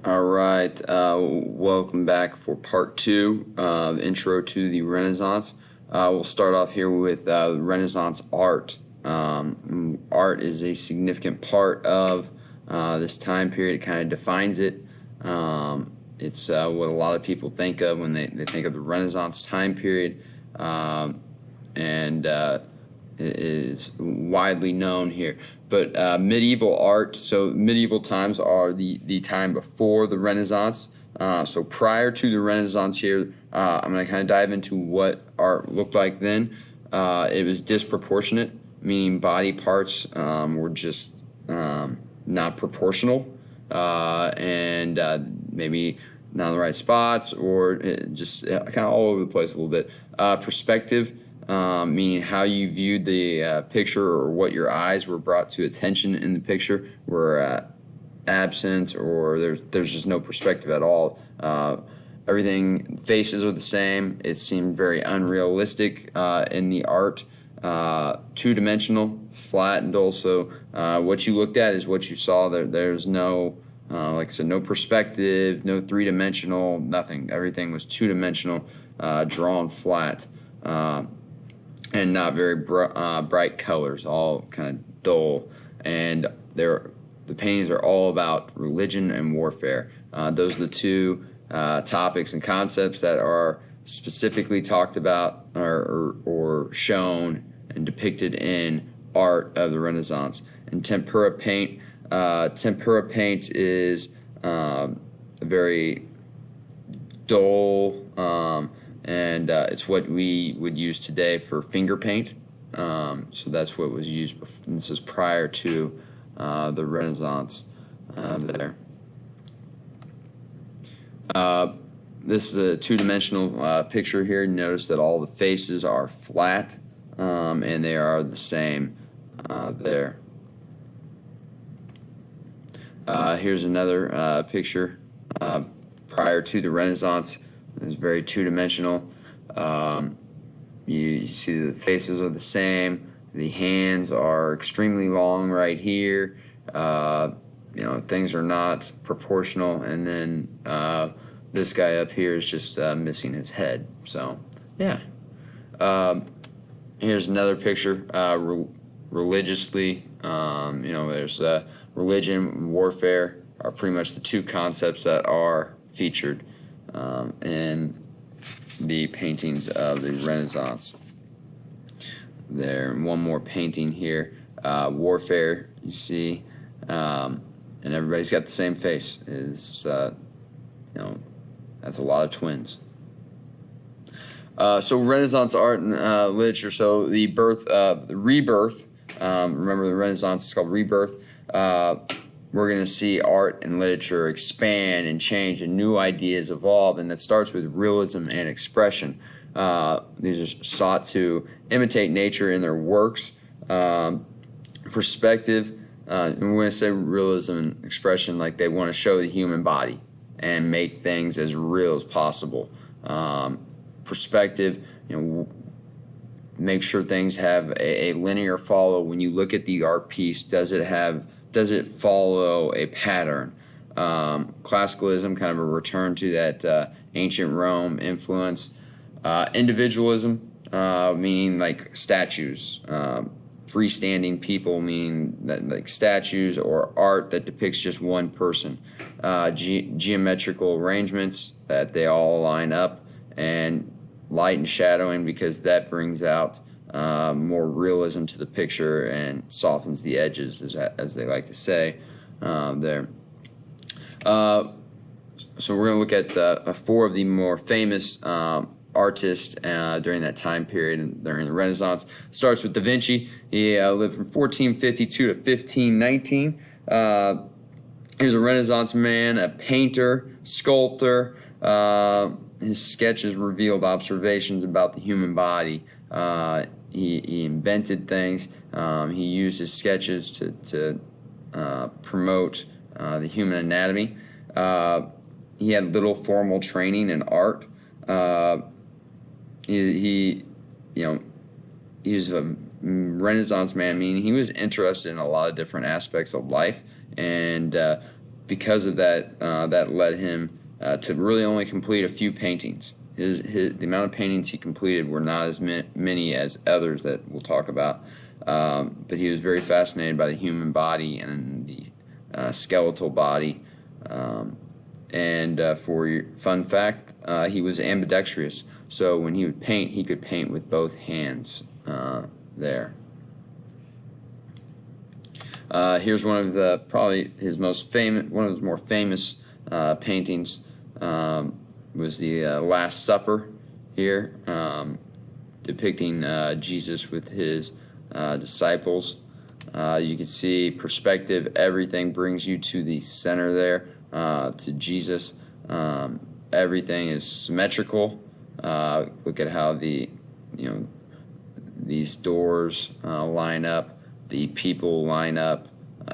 All right, welcome back for part two, Intro to the Renaissance. We'll start off here with Renaissance art. Art is a significant part of this time period. It kind of defines it. It's what a lot of people think of when they think of the Renaissance time period, and it is widely known here. But medieval art, so medieval times are the time before the Renaissance. So prior to the Renaissance here, I'm going to kind of dive into what art looked like then. It was disproportionate, meaning body parts were just not proportional, and maybe not in the right spots, or just kind of all over the place a little bit. Perspective, meaning how you viewed the picture, or what your eyes were brought to attention in the picture were absent, or there's just no perspective at all. Everything, faces are the same. It seemed very unrealistic in the art. Two-dimensional, flat, and also what you looked at is what you saw. There's no, like I said, no perspective, no three-dimensional, nothing. Everything was two-dimensional, drawn flat, and not very bright colors, all kind of dull. And the paintings are all about religion and warfare. Those are the two topics and concepts that are specifically talked about or shown and depicted in art of the Renaissance. And tempera paint is a very dull, and it's what we would use today for finger paint. So that's what was used before. This is prior to the Renaissance there. This is a two-dimensional picture here. Notice that all the faces are flat, and they are the same there. Here's another picture prior to the Renaissance. It's very two-dimensional. You see the faces are the same. The hands are extremely long right here. Things are not proportional, and then this guy up here is just missing his head. So, yeah. Here's another picture. Religiously, there's religion and warfare are pretty much the two concepts that are featured in the paintings of the Renaissance. There, and one more painting here. Warfare, you see, and everybody's got the same face. That's a lot of twins. So Renaissance art and literature. So the rebirth. Remember, the Renaissance is called rebirth. We're going to see art and literature expand and change, and new ideas evolve, and that starts with realism and expression. These are sought to imitate nature in their works. Perspective, and we're going to say realism and expression, like they want to show the human body and make things as real as possible. Perspective, make sure things have a linear follow. When you look at the art piece, does it follow a pattern? Classicalism, kind of a return to that ancient Rome influence. Individualism, meaning like statues. Freestanding people, meaning that like statues or art that depicts just one person. Geometrical arrangements, that they all line up, and light and shadowing, because that brings out more realism to the picture and softens the edges, as they like to say there. So we're going to look at four of the more famous artists during that time period and during the Renaissance. Starts with Da Vinci. He lived from 1452 to 1519. He was a Renaissance man, a painter, sculptor. His sketches revealed observations about the human body. He invented things. He used his sketches to promote the human anatomy. He had little formal training in art. He was a Renaissance man, meaning he was interested in a lot of different aspects of life, and because of that, that led him to really only complete a few paintings. The amount of paintings he completed were not as many as others that we'll talk about, but he was very fascinated by the human body and the skeletal body. For your fun fact, he was ambidextrous, so when he would paint, he could paint with both hands there. Here's one of the probably his most famous, one of his more famous paintings. Was the Last Supper here, depicting Jesus with his disciples. You can see perspective, everything brings you to the center there, to Jesus. Everything is symmetrical. Look at how these doors line up, the people line up.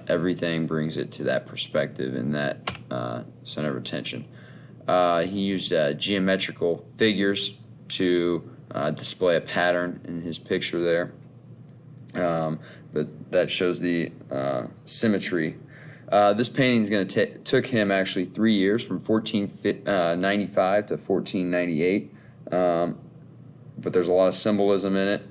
Everything brings it to that perspective and that center of attention. He used geometrical figures to display a pattern in his picture there. But that shows the symmetry. This painting is going to took him actually 3 years, from 1495 to 1498. But there's a lot of symbolism in it.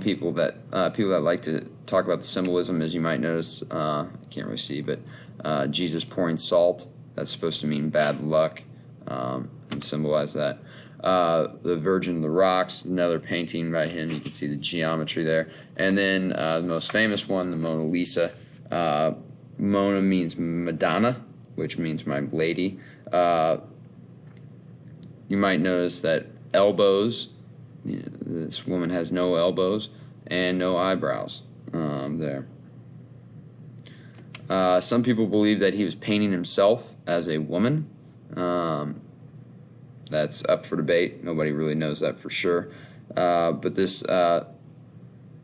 People that like to talk about the symbolism, as you might notice, I can't really see, but Jesus pouring salt, that's supposed to mean bad luck, and symbolize that. The Virgin of the Rocks, another painting by him, you can see the geometry there. And then the most famous one, the Mona Lisa. Mona means Madonna, which means my lady. You might notice that elbows, this woman has no elbows and no eyebrows there. Some people believe that he was painting himself as a woman. That's up for debate. Nobody really knows that for sure. But this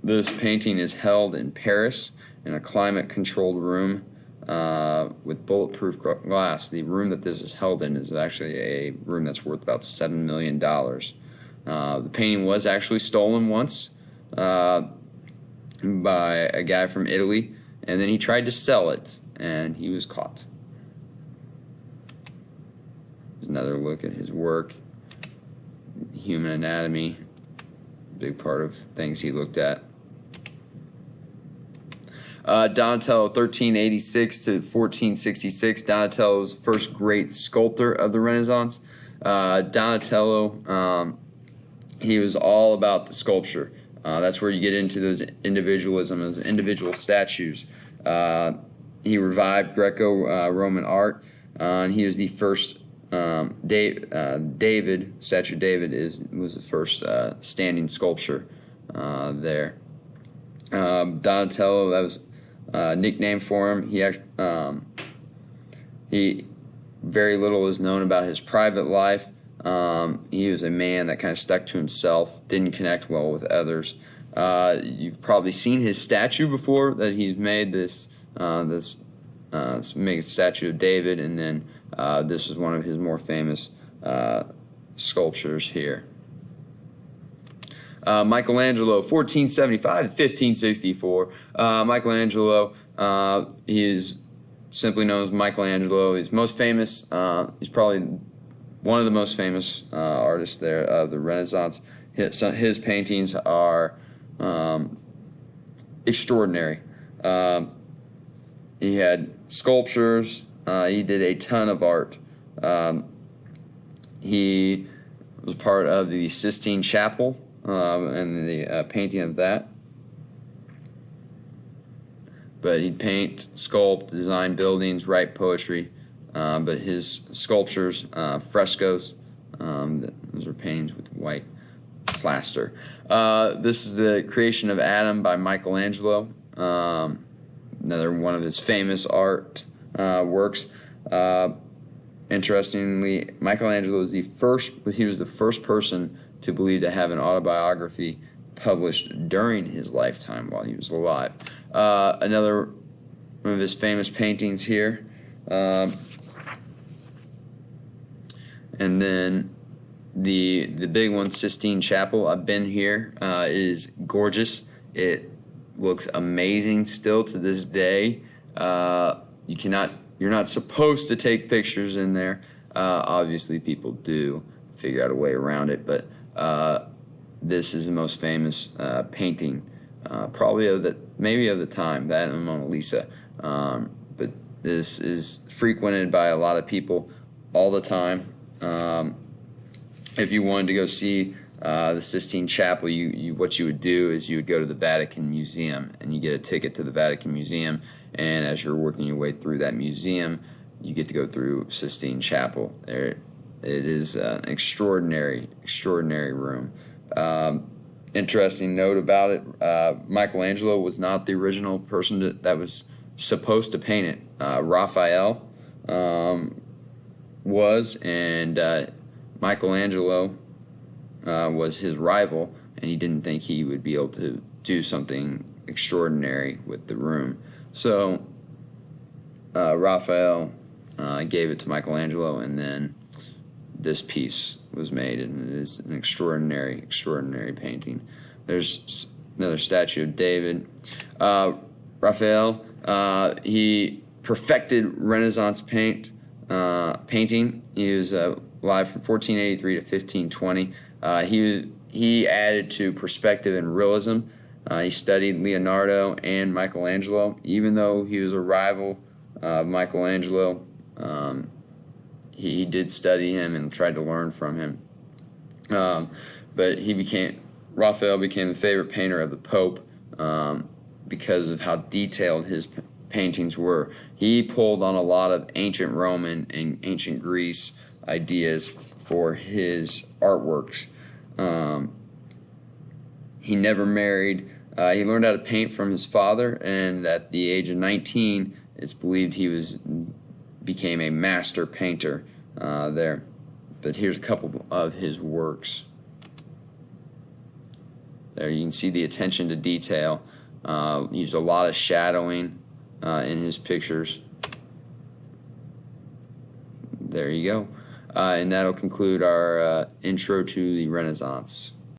painting is held in Paris in a climate-controlled room with bulletproof glass. The room that this is held in is actually a room that's worth about $7 million. The painting was actually stolen once by a guy from Italy, and then he tried to sell it, and he was caught. Here's another look at his work. Human anatomy, big part of things he looked at. Donatello, 1386 to 1466. Donatello was the first great sculptor of the Renaissance. Donatello, he was all about the sculpture. That's where you get into those individualism, those individual statues. He revived Greco-Roman art, and he was the first. Statue of David was the first standing sculpture there. Donatello, that was a nickname for him. He very little is known about his private life. He was a man that kind of stuck to himself, didn't connect well with others. You've probably seen his statue before, that he's made this make a statue of David, and then this is one of his more famous sculptures here. Michelangelo, 1475 to 1564. Michelangelo, he is simply known as Michelangelo. He's most famous. He's probably one of the most famous artists there of the Renaissance. His paintings are extraordinary. He had sculptures. He did a ton of art. He was part of the Sistine Chapel and the painting of that. But he'd paint, sculpt, design buildings, write poetry. But his sculptures, frescoes, those are paintings with white plaster. This is the Creation of Adam by Michelangelo. Another one of his famous art works. Interestingly, Michelangelo was he was the first person to believe to have an autobiography published during his lifetime while he was alive. Another one of his famous paintings here. And then the big one, Sistine Chapel. I've been here. It is gorgeous. It looks amazing still to this day. You're not supposed to take pictures in there. Obviously, people do figure out a way around it, but this is the most famous painting, probably maybe of the time, that and the Mona Lisa. But this is frequented by a lot of people all the time. If you wanted to go see the Sistine Chapel, what you would do is you would go to the Vatican Museum, and you get a ticket to the Vatican Museum, and as you're working your way through that museum, you get to go through Sistine Chapel. It is an extraordinary room. Interesting note about it, Michelangelo was not the original person that was supposed to paint it. Raphael was, and Michelangelo was his rival, and he didn't think he would be able to do something extraordinary with the room. So Raphael gave it to Michelangelo, and then this piece was made, and it is an extraordinary painting. There's another statue of David. Raphael, he perfected Renaissance painting. He was alive from 1483 to 1520. He added to perspective and realism. He studied Leonardo and Michelangelo. Even though he was a rival of Michelangelo, he did study him and tried to learn from him. But Raphael became the favorite painter of the Pope because of how detailed his paintings were. He pulled on a lot of ancient Roman and ancient Greece ideas for his artworks. He never married. He learned how to paint from his father, and at the age of 19, it's believed he became a master painter there. But here's a couple of his works. There you can see the attention to detail. Used a lot of shadowing in his pictures. There you go. And that'll conclude our intro to the Renaissance.